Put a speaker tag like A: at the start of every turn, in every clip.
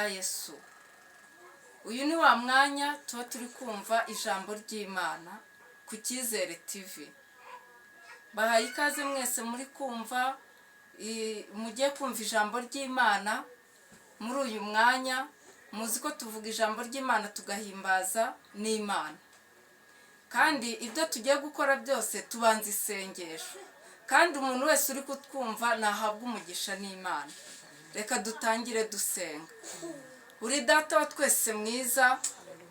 A: Yesu. Uyu ni wa mwanya tuba turi kumva ijambo ry'Imana ku Cyizere TV. Bahaye ikaze mwese muri kumva, mugiye kumva ijambo ry'Imana muri uyu mwanya. Muzi ko tuvuga ijambo ry'Imana tugahimbaza n'Imana. Kandi ibyo tugiye gukora byose tubanza isengesho. Kandi umuntu wese uri kutwumva nahabwa umugisha n'Imana. Reka dutangire dusenga. Uri Data wa twese mwiza,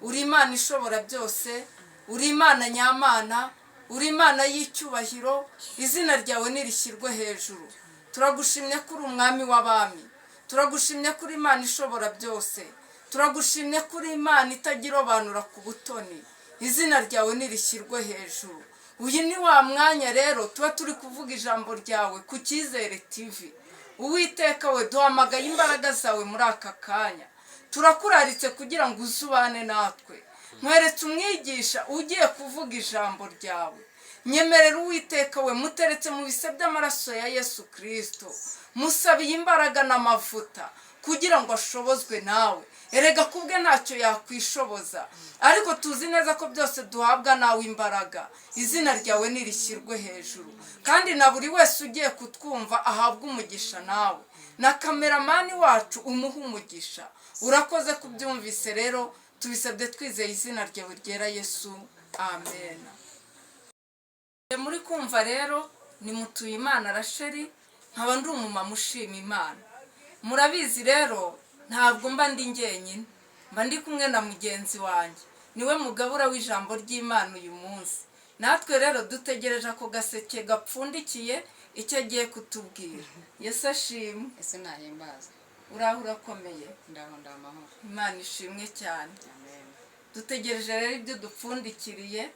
A: uri Imana ishobora byose, uri Imana nyamana, uri Imana y'icyubahiro, izina ryawe nirishyirwe hejuru. Turagushimye ko uri umwami w'abami, turagushimye ko uri Imana ishobora byose, turagushimye ko uri Imana itagirobanura ku butoni, izina ryawe nirishyirwe hejuru. Uyu ni wa mwanya rero tuba turi kuvuga ijambo ryawe ku Cyizere TV. Uwiteka we, duhamagaye imbaraga zawe muri aka kanya. Turakuraritse kugira ngo uzubane natwe. Nkweretse umwigisha ugiye kuvuga ijambo ryawe. Nyemerera Uwiteka we, muteretse mu bise by'amaraso ya Yesu Kristo. Musabiye imbaraga n'amavuta kugira ngo ashobozwe nawe. Erega kubwe ntacyo yakwishoboza, ariko tuzi neza ko byose duhabwa nawe imbaraga. Izina ryawe nirishyirwe hejuru. Kandi na buri wese ugiye kutwumva ahabwa umugisha nawe. Na kameramani wacu umuha umugisha. Urakoze kubyumvise rero, tubisabye twizeye izina ryawe ryera Yesu. Amen. Muri kumva rero ni Mutuyimana Rachel, nkaba ndi umumama ushima Imana. Murabizi rero ntabwo mba ndi njyenyine, mba ndi kumwe na mugenzi wanjye. Niwe mugabura w'ijambo ry'Imana uyu munsi. Natwe rero dutegereje ako gaseke gapfundikiye icyo agiye kutubwira. Yesu ashimwe.
B: Ese nahimbaza.
A: Uraho urakomeye?
B: Ndaho ndamahoro.
A: Imana ishimwe cyane.
B: Amen.
A: Dutegereje rero ibyo dupfundikiriye,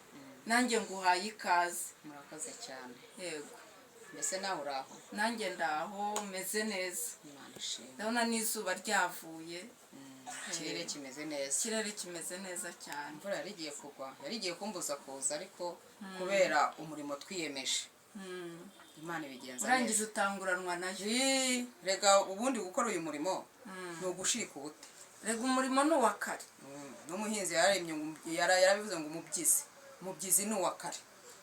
A: nanjye nguhaye ikaze.
B: Murakoze cyane.
A: Yego.
B: Mbese nawe uraho?
A: Nanjye ndaho meze neza.
B: Imana ishimwe.
A: Ndabona n'izuba ryavuye.
B: Ikirere kimeze neza.
A: Ikirere kimeze neza cyane.
B: Imvura yari igiye kugwa, yari igiye kumbuza kuza, ariko kubera umurimo twiyemeje, Imana ibigenza neza.
A: Urangije utanguranwa nayo.
B: Rega ubundi gukora uyu murimo ni ugushika ubute.
A: Rega umurimo ni uwa kare.
B: N'umuhinzi yarabivuze ngo umubyizi ni uwa kare.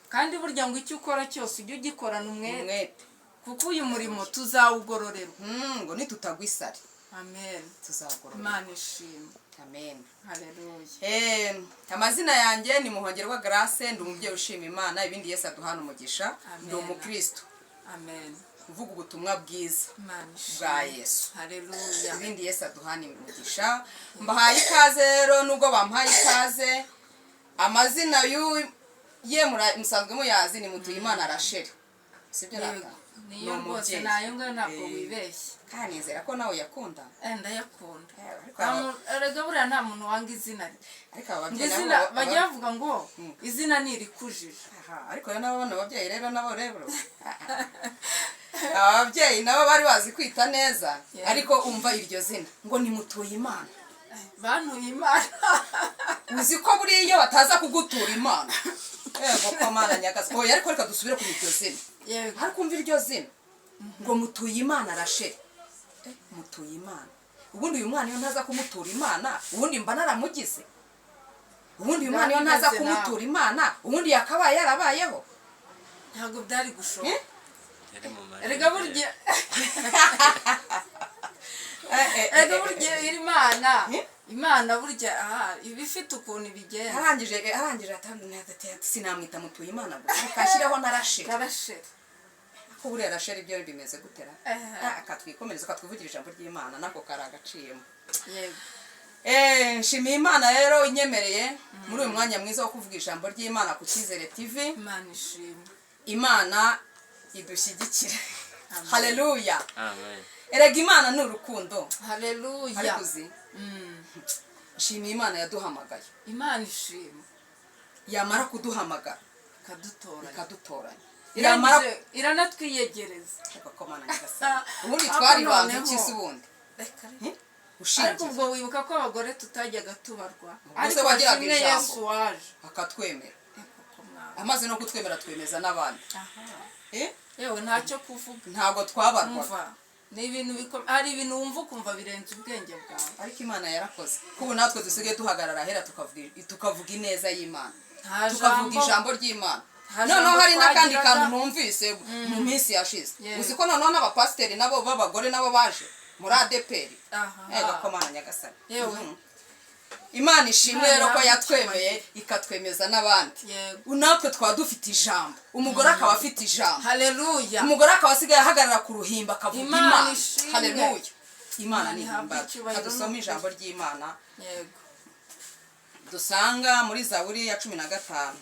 A: Kandi burya ngo icyo ukora cyose ujye ugikorana umwete, kuko uyu murimo tuzawugororerwa.
B: Ngo nitutagwa isari.
A: Amen.
B: Tuzagororerwa.
A: Imana ishimwe.
B: Amen.
A: Haleluya.
B: Amazina yanjye ni Muhongerwa Grace, ndi umubyeyi ushima Imana, ibindi Yesu aduhana umugisha. Ndi umukristo.
A: Amen.
B: Uvuga ubutumwa bwiza
A: bwa
B: bwa Yesu.
A: Haleluya.
B: Ibindi Yesu aduhana umugisha. Mbahaye ikaze rero, nubwo bampaye ikaze, amazina ye musanzwe muyazi, ni Mutuyimana Rachel. Sibyo rata?
A: Niyo rwose nayo ngo ntabwo wibeshye.
B: Kandi nizera ko nawe yakunda.
A: Ndayakunda. Erega buriya nta muntu wanga izina rye.
B: Ariko ababyeyi
A: izina bajya bavuga ngo izina ntirikujije.
B: Ariko rero nabo ababyeyi rero nabo rero ababyeyi nabo bari bazi kwita neza, ariko umva iryo zina ngo ni Mutuyimana.
A: Bantuye Imana.
B: Uzi ko buriya iyo bataza kugutura Imana, yego ko Mana nyagazi. Oya, ariko reka dusubire kuri iryo zina.
A: Yego.
B: Ariko umva iryo zina ngo Mutuyimana Rachel. Mutuyimana. Ubundi uyu mwana iyo ntaza kumutura Imana, ubundi mba naramugize. Ubundi uyu mwana iyo ntaza kumutura Imana, ubundi yakabaye yarabayeho.
A: Ntabwo byari gushoboka. Erega burya Imana burya ibifite ukuntu ibigenza.
B: Arangije sinamwita Mutuyimana gusa, kashyiraho na Rachel. Ko buriya Rachel ibyo bimeze gutera. Akatwikomereza, akatwivugira ijambo ry'Imana, nako kari agaciyemo.
A: Yego.
B: Nshimiye Imana rero inyemereye muri uyu mwanya mwiza wo kuvuga ijambo ry'Imana ku Cyizere TV.
A: Imana ishimwe.
B: Imana idushyigikire. Haleluya.
C: Amen.
B: Erega Imana ni urukundo.
A: Haleluya.
B: Ariko uzi, nshimiye Imana yaduhamagaye.
A: Imana ishimwe.
B: Yamara kuduhamagara ikadutoranya.
A: Iranatwiyegereza.
B: Ubundi twari bantu cy'isi ubundi.
A: Ariko ubwo wibuka ko abagore tutajyaga tubarwa.
B: Ariko wagiraga
A: kimwe Yesu waje
B: akatwemera. Amaze no kutwemera twemeza n'abandi.
A: Yewe ntacyo kuvuga.
B: Ntabwo twabarwa.
A: ni ibintu hari ibintu wumva ukumva birenze ubwenge bwawe,
B: ariko imana yarakoze kuko natwe dusigaye duhagarara ahera tukavuga ineza y'imana, tukavuga ijambo ry'imana. noneho hari n'akandi kantu numvise mu minsi yashize, uzi ko noneho n'abapasiteri nabo b'abagore nabo baje muri adeperi. Gakomana nyagasani, imana ishimwe rero ko yatwemeye ikatwemeza n'abandi. natwe twaba dufite ijambo, umugore akaba afite ijambo.
A: haleluya.
B: umugore akaba asigaye ahagarara ku ruhimbi akavuga imana. haleluya. imana ni ihimbaza. kadusome ijambo ry'imana dusanga muri zaburi ya 15.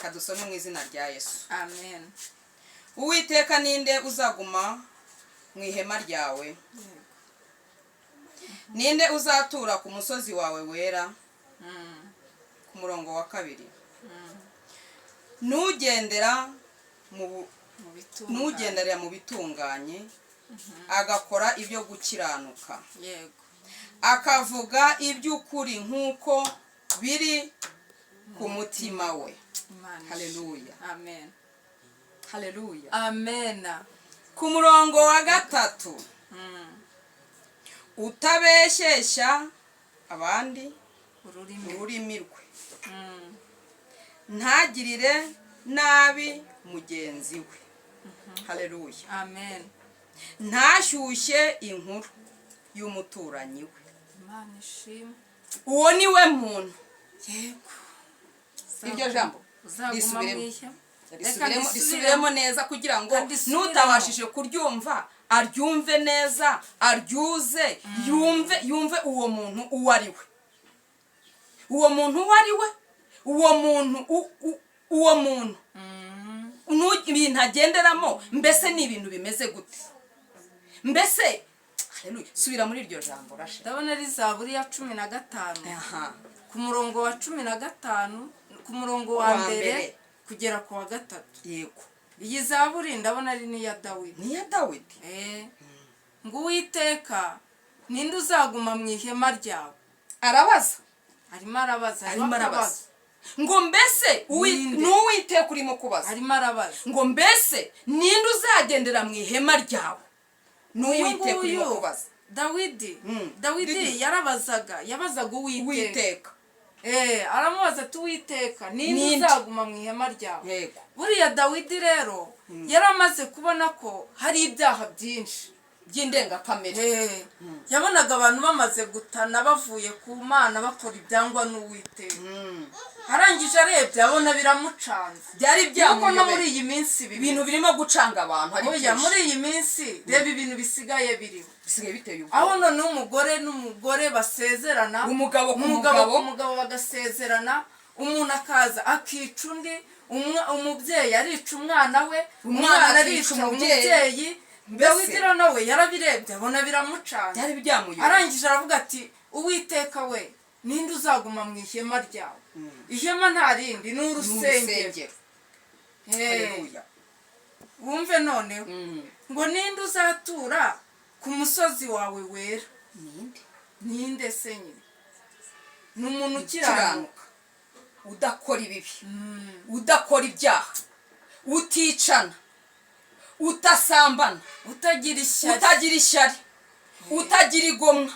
B: kadusome mu izina rya Yesu.
A: amen.
B: Uwiteka ninde uzaguma mu ihema ryawe? ninde uzatura ku musozi wawe wera? ku murongo wa 2. nugendera mu bitunganye agakora ibyo gukiranuka, akavuga iby'ukuri nk'uko biri ku mutima we. haleluya.
A: amen.
B: haleluya.
A: amen.
B: ku murongo wa 3. utabeshyeshya abandi ururimi rwe, ntagirire nabi mugenzi we. haleluya.
A: amen.
B: ntashyushye inkuru y'umuturanyi we.
A: imana ishimwe.
B: uwo ni we muntu.
A: yego.
B: iryo jambo risubiremo neza kugira ngo n'utabashije kuryumva aryumve neza, aryuze, yumve uwo muntu uwo ari we. uwo muntu uwo ari we, uwo muntu ibintu agenderamo mbese ni ibintu bimeze gute? mbese subira muri iryo jambo rashe.
A: ndabona ari zaburi ya 15 ku murongo wa 15 ku murongo wa mbere kugera ku wa 3.
B: yego.
A: iyi zaburi ndabona ari niya Dawidi.
B: niya Dawidi.
A: ngo Uwiteka ninde uzaguma mu ihema ryawe?
B: arabaza.
A: arimo arabaza.
B: ngo mbese n'Uwiteka urimo kubaza.
A: arimo arabaza.
B: ngo mbese ninde uzagendera mu ihema ryawe? n'Uwiteka urimo kubaza.
A: Dawidi yabazaga Uwiteka. aramubaza ati Uwiteka ninde uzaguma mu ihema ryawe? buriya Dawidi rero yaramaze kubona ko hari ibyaha byinshi
B: by'indengakamere.
A: yabonaga abantu bamaze gutana bavuye ku Mana bakora ibyangwa n'Uwiteka. arangije arebye abona biramucanze.
B: byari byamuyobeye.
A: no muri iyi minsi
B: ibintu birimo gucanga abantu ari byinshi.
A: muri iyi minsi reba ibintu bisigaye biriho.
B: bisigaye biteye ubwoba.
A: aho none umugore basezerana, umugabo bagasezerana, umuntu akaza akica undi, umubyeyi arica umwana we, umwana arica umubyeyi. Dawidi nawe yarabirebye abona biramucanga.
B: byari byamuyobeye.
A: arangije aravuga ati Uwiteka we ninde uzaguma mu ihema ryawe? ihema nta rindi ni urusengero. wumve noneho ngo ninde uzatura ku musozi wawe wera? ninde se nyine? ni umuntu ukiranuka,
B: udakora ibibi, udakora ibyaha, uticana, utasambana,
A: utagira
B: ishyari, utagira igomwa,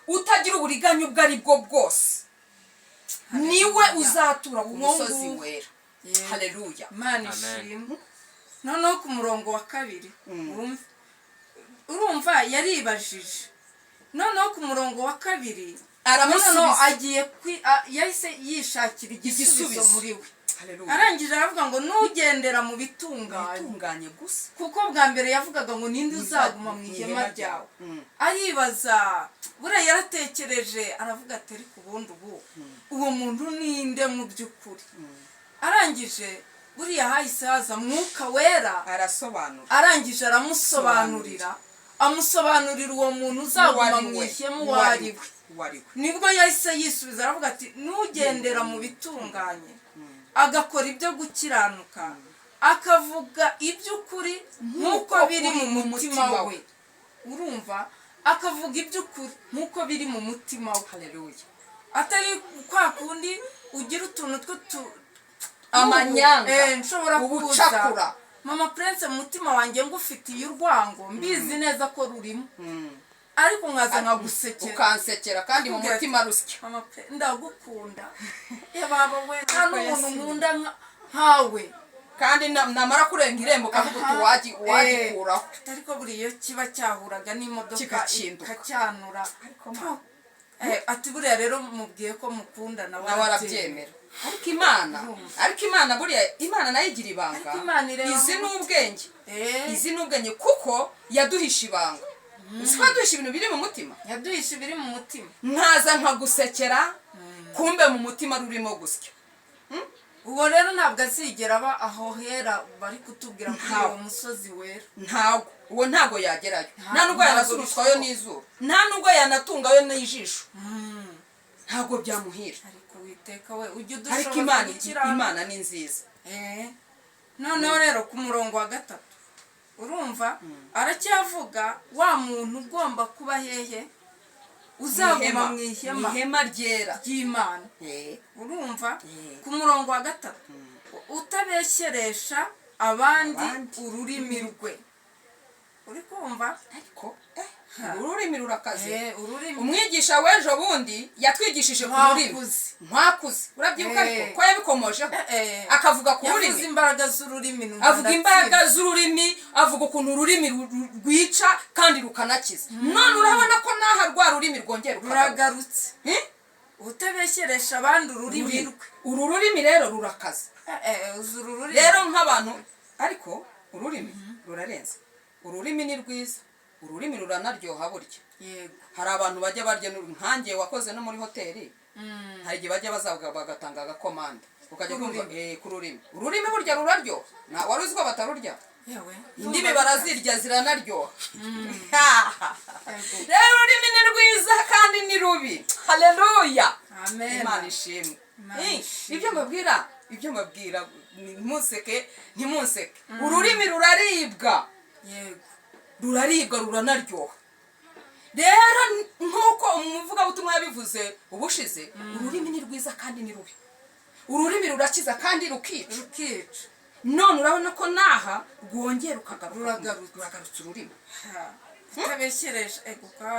B: utagira uburiganya ubwo ari bwo bwose. niwe uzatura ku musozi wera. haleluya.
A: imana ishimwe. noneho ku murongo wa 2 urumva yaribajije. noneho ku murongo wa 2 agiye yahise yishakira igisubizo muri we. arangije aravuga ngo nugendera mu bitunganye
B: gusa.
A: kuko bwa mbere yavugaga ngo ninde uzaguma mu ihema ryawe. aribaza, buriya yaratekereje aravuga ati ariko ubundi uwo muntu ninde mu by'ukuri? arangije buriya hahise haza Mwuka Wera
B: arasobanura.
A: arangije amusobanurira uwo muntu uzaguma mu ihema uwo ari we. nibwo yahise yisubiza aravuga ati nugendera mu bitunganye agakora ibyo gukiranuka akavuga iby'ukuri nk'uko biri mu mutima we. urumva, akavuga iby'ukuri nk'uko biri mu mutima we.
B: haleluya.
A: atari kwa kundi ugira utuntu
B: amanyanga,
A: nshobora
B: ubucakura,
A: mama prince mu mutima wanjye ngufitiye urwango mbizi neza ko rurimo ariko nkaza nkagusekera
B: ukansekera kandi mu mutima rusya
A: mama ndagukunda ya baba we nta n'umuntu nkunda nkawe
B: kandi namara kurenga irembo kavuga uti wagikuraho
A: ariko buriya kiba cyahuraga n'imodoka ikacyanura ati buriya rero mubwiye ko mukunda nawe
B: arabyemera ariko imana buriya imana nayo igira ibanga izi n'ubwenge kuko yaduhisha ibanga uzi ko yaduhisha ibintu biri mu mutima
A: yaduhisha ibiri mu mutima
B: nkaza nkagusekera kumbe mu mutima rurimo gusya
A: uwo rero ntabwo azigera aba aho hera bari kutubwira kuri uwo musozi wera
B: uwo ntago yagerayo nta nubwo yanasurutswayo n'izuba nta nubwo yanatungayo n'ijisho ntabwo byamuhira
A: ariko witeka we ujya
B: ariko imana ni nziza
A: noneho rero ku murongo wa 3 urumva aracyavuga wa muntu ugomba kuba hehe uzaguma mu ihema
B: ryera
A: ry'Imana urumva ku murongo wa 3 utabeshyeresha abandi ururimi rwe uri kumva
B: ariko ururimi rurakaze umwigisha w'ejo bundi yatwigishije ku rurimi nkwakuze urabyibuka ariko ko yabikomojeho akavuga ku rurimi
A: yavuze imbaraga z'ururimi
B: avuga imbaraga z'ururimi avuga ukuntu ururimi rwica kandi rukanakiza none urabona ko naha rwa rurimi rwongera
A: ruragarutse utabeshyeresha abandi ururimi rwe
B: uru rurimi rero rurakaze rero nk'abantu ariko ururimi rurarenze ururimi ni rwiza ururimi ruranaryoha burya
A: yego
B: hari abantu bajya barya nkanjye wakoze no muri hoteli hari igihe bajya bazavuga bagatanga agakomande ukajya kumva ku rurimi ururimi burya ruraryoha wari uzi ko batarurya indimi barazirya ziranaryoha rero ururimi ni rwiza kandi ni rubi haleluya imana ishimwe ibyo mbabwira ntimuseke ururimi ruraribwa
A: yego
B: ruraribwa ruranaryoha rero nk'uko umuvugabutumwa yabivuze ubushize ururimi ni rwiza kandi ni rubi ururimi rurakiza kandi rukica none urabona ko naha rwongera ruragarutse ururimi
A: utabeshyeresha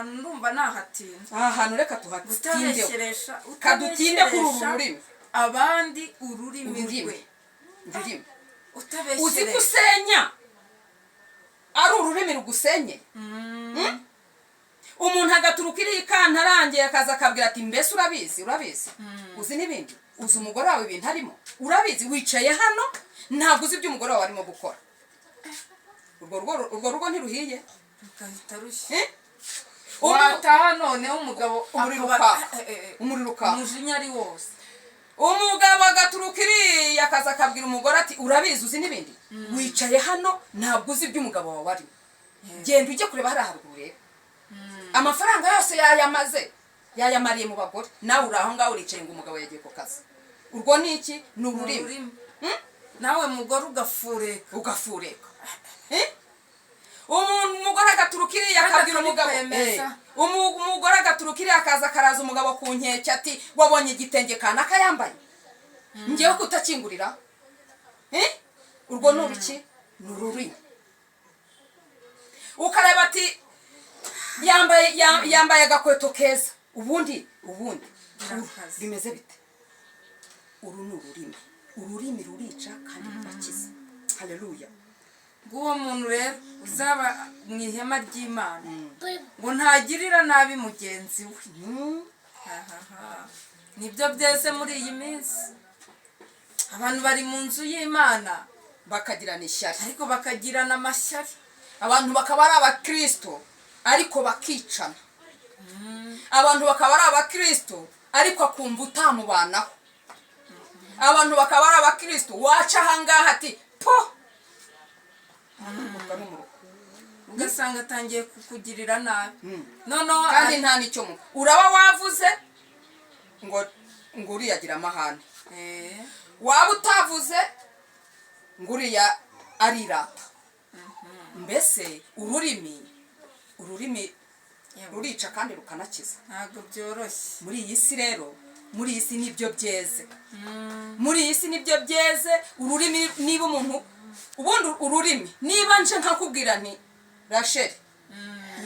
A: ndumva nahatinda
B: aha hantu reka
A: utabeshyeresha
B: kadutinde kuri uru rurimi
A: abandi ururimi rwe
B: uzi gusenya ari ururimi rugusenye umuntu agaturuka iriya ikantarangiye akaza akabwira ati mbese urabizi uzi n'ibindi uzi umugore wawe ibintu arimo urabizi wicaye hano ntabwo uzi ibyo umugore wawe arimo gukora urwo rugo ntiruhiye
A: rugahita rushya wataha noneho umugabo
B: umuriro ukaka
A: umujinya ari wose
B: umugabo agaturuka iriya akaza akabwira umugore ati urabizi uzi n'ibindi wicaye hano ntabwo uzi ibyo umugabo wawe arimo genda ujye kureba hariya haruguru rero amafaranga yose yayamariye mu bagore nawe uri aho ngaho uricaye ngo umugabo yagiye ku kazi urwo ni iki ni ururimi
A: nawe mugore ugafureka
B: umugore agaturuka iriya akabwira umugabo umugore agaturuka iriya akaza akaraza umugabo ku nkeke ati wabonye igitenge kanaka yambaye ngewe kutakingurira urwo ni uruki ni ururimi ukareba ati yambaye agakweto keza ubundi bimeze bite uru ni ururimi rurica kandi rurakiza haleluya
A: bw'uwo muntu rero uzaba mu ihema ry'Imana ngo ntagirira nabi mugenzi we nibyo byeze muri iyi minsi abantu bari mu nzu y'Imana
B: bakagirana ishyari
A: ariko bakagirana amashyari
B: abantu bakaba ari abakristo ariko bakicana abantu bakaba ari abakristo ariko akumva utamubanaho abantu bakaba ari abakristo waca ahangaha ati po
A: ugasanga atangiye kukugirira nabi noneho
B: kandi nta n'icyo uraba wavuze ngo uriya agira amahane waba utavuze ngo uriya arirata mbese ururimi rurica kandi rukanakiza
A: ntabwo byoroshye
B: muri iyi si rero muri iyi si nibyo byeze muri iyi si nibyo byeze ururimi niba umuntu ubundi ururimi niba nje nkakubwira nti Rasheli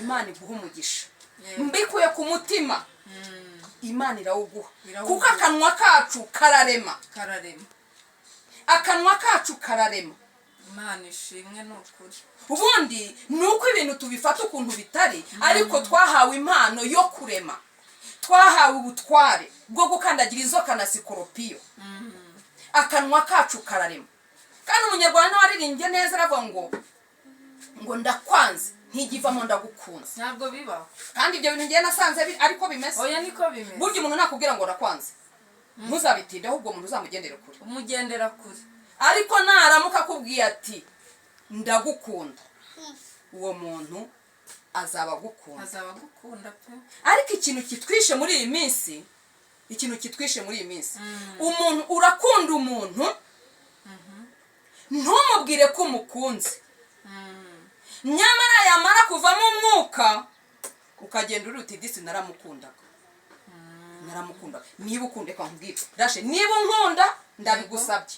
B: Imana iguha umugisha mbikuye ku mutima Imana irawuguha kuko akanwa kacu kararema akanwa kacu kararema
A: Imana ishimwe n'ukuri
B: ubundi nuko ibintu tubifata ukuntu bitari ariko twahawe impano yo kurema twahawe ubutware bwo gukandagira inzoka na sikoropiyo akanwa kacu kararema kandi umunyarwanda waririmbye neza aravuga ngo ndakwanze ntigivamo ndagukunze
A: ntabwo bibaho
B: kandi ibyo bintu ngiye nasanze ariko bimeze
A: oya niko bimeze
B: burya umuntu nakubwira ngo ndakwanze ntuzabitinde ahubwo umuntu uzamugendere kure
A: umugendera kure
B: ariko naramuka akubwiye ati ndagukunda uwo muntu azaba agukunda
A: pe
B: ariko ikintu kitwishe muri iyi minsi umuntu urakunda umuntu ntumubwire ko umukunze nyamara yamara kuvamo umwuka ukagenda uri uti disi naramukundaga niba ukunda reka nkubwire Rashe niba unkunda ndabigusabye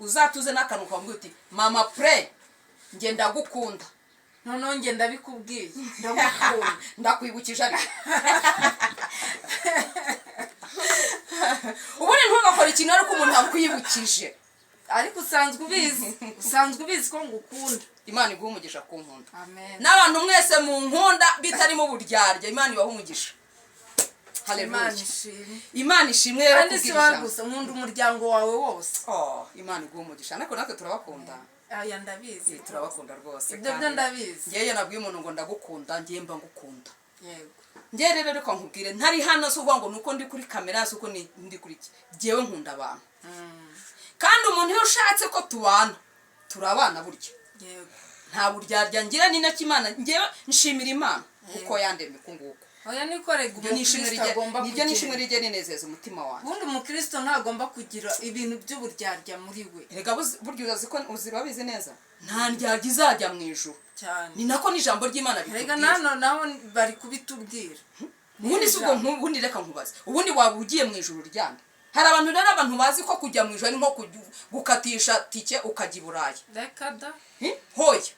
B: uzatuze n'akantu ukambwira uti mama pray njye ndagukunda
A: noneho njye ndabikubwiye ndagukunda
B: ndakwibukije ariko ubundi ntugakora ikintu ariko umuntu akwibukije
A: ariko usanzwe ubizi ko ngukunda
B: Imana iguha umugisha ku nkunda
A: amen
B: n'abantu mwese mu nkunda bitarimo uburyarya Imana ibaha umugisha
A: Haleluya
B: Imana ishimwe rero
A: kandi si wagusa nkunda umuryango wawe wose
B: Imana iguha umugisha ariko natwe turabakunda
A: aya ndabizi
B: turabakunda rwose
A: ibyo ndabizi
B: ngiye nabwiye umuntu ngo ndagukunda ngiye mba ngukunda
A: yego
B: ngiye rero reka nkubwire ntari hano se uvuga ngo nuko ndi kuri kamera se uko ndi kuri iki ngewe nkunda abantu kandi umuntu iyo ushatse ko tubana turabana burya
A: yego
B: nta buryarya ngira ni nacyo Imana ngewe nshimira Imana uko yandemye uko nguko
A: oya nikorega umukristo agomba
B: kugira nibyo nishimwe rije ninezeza umutima wanjye
A: ubundi umukristo ntagomba kugira ibintu by'uburyarya muri we
B: rega burya uzi ko uzibabizi neza nta ndyarya izajya mu ijuru
A: cyane
B: ni nako n'ijambo ry'Imana
A: rega
B: ritubwira
A: naho bari kubitubwira
B: ubundi si ubwo ubundi reka nkubaze ubundi waba ugiye mu ijuru ryande hari abantu bazi ko kujya mu ijuru ari nko gukatisha tike ukajya i Burayi
A: reka da
B: hoya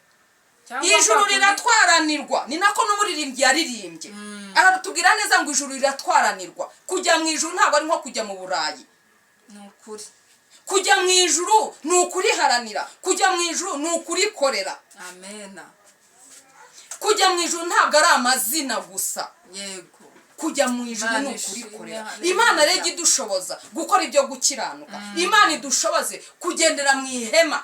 B: ijuru riratwaranirwa ni nako n'umuririmbyi yaririmbye aratubwira neza ngo ijuru riratwaranirwa kujya mu ijuru ntabwo ari nko kujya mu Burayi
A: ni ukuri
B: kujya mu ijuru ni ukuriharanira kujya mu ijuru ni ukurikorera
A: amena
B: kujya mu ijuru ntabwo ari amazina gusa
A: yego
B: kujya mu ijuru ni ukurikorera Imana rero idushoboza gukora ibyo gukiranuka Imana idushoboze kugendera mu ihema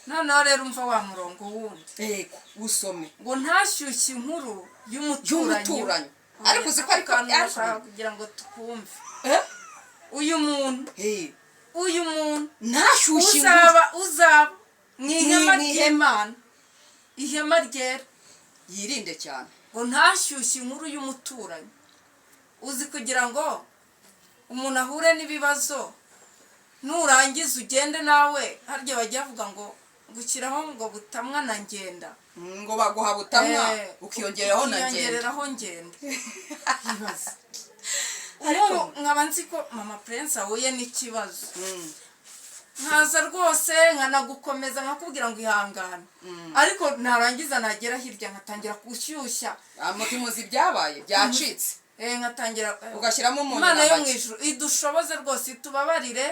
A: noneho rero umva wa murongo wundi
B: yego usome
A: ngo ntashyushye inkuru y'umuturanyi
B: ariko uzi ko ariko
A: kugira ngo tukumve uyu muntu
B: ntashyushye inkuru
A: uzaba mu ihema ry'Imana ihema ryera
B: yirinde cyane
A: ngo ntashyushye inkuru y'umuturanyi uzi kugira ngo umuntu ahure n'ibibazo nurangiza ugende nawe harya bajya bavuga ngo gushyiraho ngo butamwa na ngenda
B: ngo baguha butamwa ukiyongeraho na
A: ngenda ibaze ubu nkaba nzi ko mama Prince ahuye n'ikibazo nkaza rwose nkanagukomeza nkakubwira ngo ihangane ariko narangiza nagera hirya nkatangira gushyushya
B: umutima uzi ibyabaye byacitse
A: nkatangira
B: ugashyiramo umuntu
A: Imana yo mu ijuru idushoboze rwose itubabarire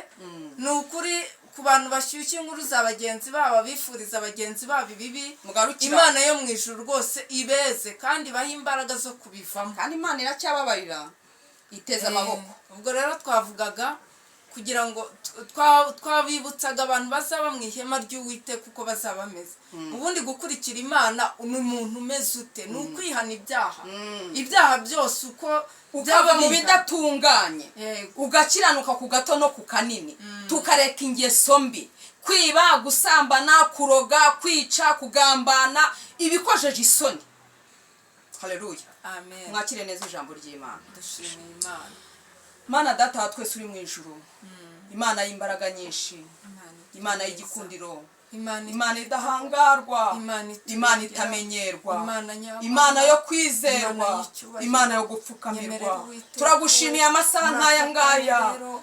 A: ni ukuri ku bantu bashyushye inkuru za bagenzi babo bifuriza bagenzi babo ibibi Imana yo mu ijuru rwose ibeze kandi bahe imbaraga zo kubivamo
B: kandi Imana iracyababarira iteza amaboko
A: ubwo rero twavugaga kugira ngo twabibutsaga abantu bazaba mu ihema ry'Uwiteka uko bazaba bameze ubundi gukurikira Imana ni umuntu umeze ute ni ukwihana ibyaha byose uko
B: ukava mu bidatunganye ugakiranuka ku gato no ku kanini tukareka ingeso mbi kwiba gusambana kuroga kwica kugambana ibikojeje isoni haleluya
A: amen
B: mwakire neza ijambo ry'Imana
A: dushimiye Imana
B: Mana data twese uri mu ijuru Imana y'imbaraga nyinshi Imana y'igikundiro imana idahangarwa, imana itamenyerwa, imana yo kwizerwa, imana yo gupfukamirwa. Turagushimiye amasaha nk'aya ngaya,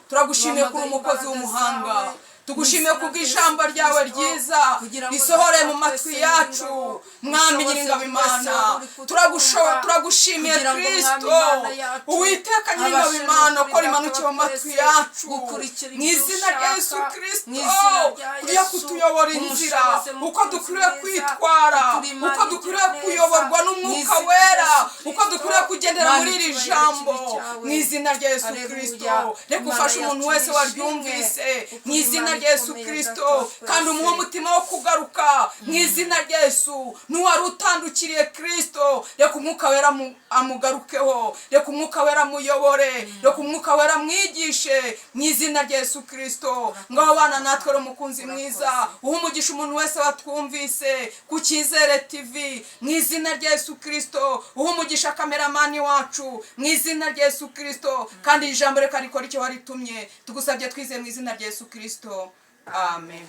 B: turagushimiye kuri umukozi w'umuhanga, tugushimiye kubw'ijambo ryawe ryiza risohoreye mu matwi yacu. Mwami nyiringabo Imana, turagushimiye Kristo Uwiteka nyiringabo Imana ko rimanukiye mu matwi yacu mu izina rya Yesu Kristo, kugira kutuyobora inzira, uko dukwiriye kwitwara, uko dukwiriye kuyoborwa n'umwuka wera, uko dukwiriye kugendera muri iri jambo mu izina rya Yesu Kristo. Reka ufashe umuntu wese waryumvise mu izina rya Yesu Kristo, kandi umuhe umutima wo kugaruka mu izina rya Yesu. N'uwari utandukiriye Kristo, reka umwuka wera amugarukeho, reka umwuka wera amuyobore, reka umwuka wera amwigishe mu izina rya Yesu Kristo. Ngaho bana natwe rero mukunzi mwiza, uha umugisha umuntu wese watwumvise ku Cyizere TV mu izina rya Yesu Kristo. Uha umugisha kameramani wacu mu izina rya Yesu Kristo, kandi ijambo reka rikora icyo waritumye. Tugusabye twizeye mu izina rya Yesu Kristo. Amen.